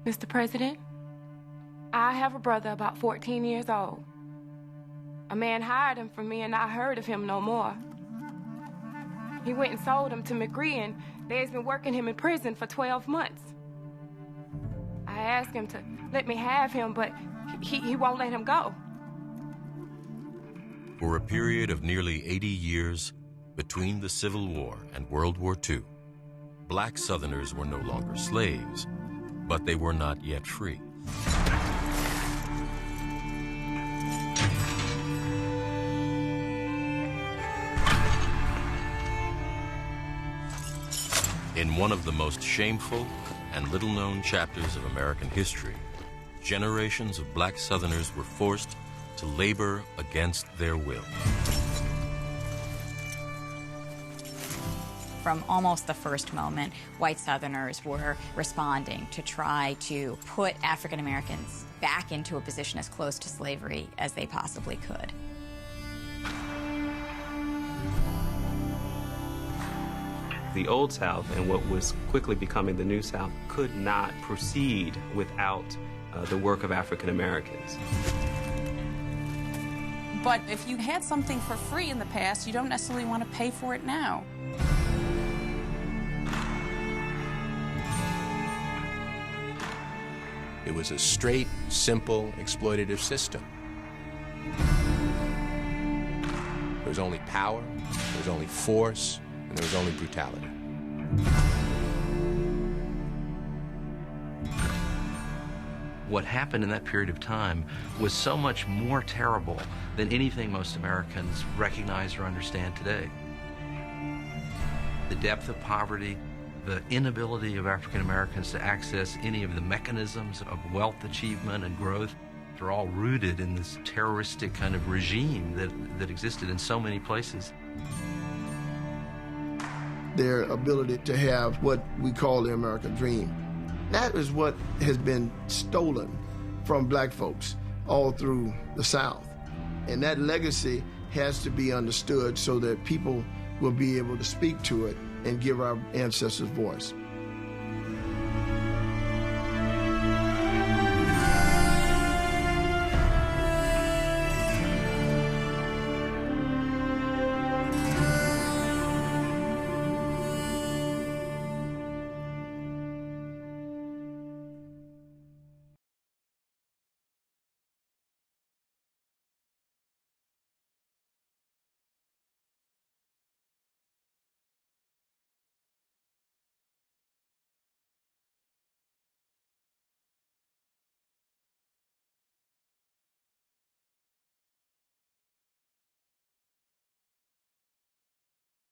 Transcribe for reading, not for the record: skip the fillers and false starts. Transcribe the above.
Mr. President, I have a brother about 14 years old. A man hired him from me and I heard of him no more. He went and sold him to McGree and they's been working him in prison for 12 months. I asked him to let me have him, but he won't let him go. For a period of nearly 80 years, between the Civil War and World War II, black Southerners were no longer slaves, but they were not yet free. In one of the most shameful and little-known chapters of American history, generations of black Southerners were forced to labor against their will. From almost the first moment, white Southerners were responding to try to put African Americans back into a position as close to slavery as they possibly could. The Old South and what was quickly becoming the New South could not proceed without the work of African Americans. But if you had something for free in the past, you don't necessarily want to pay for it now. It was a straight, simple, exploitative system. There was only power, there was only force, and there was only brutality. What happened in that period of time was so much more terrible than anything most Americans recognize or understand today. The depth of poverty, the inability of African Americans to access any of the mechanisms of wealth achievement and growth are all rooted in this terroristic kind of regime that existed in so many places. Their ability to have what we call the American dream. That is what has been stolen from black folks all through the South. And that legacy has to be understood so that people will be able to speak to it and give our ancestors voice.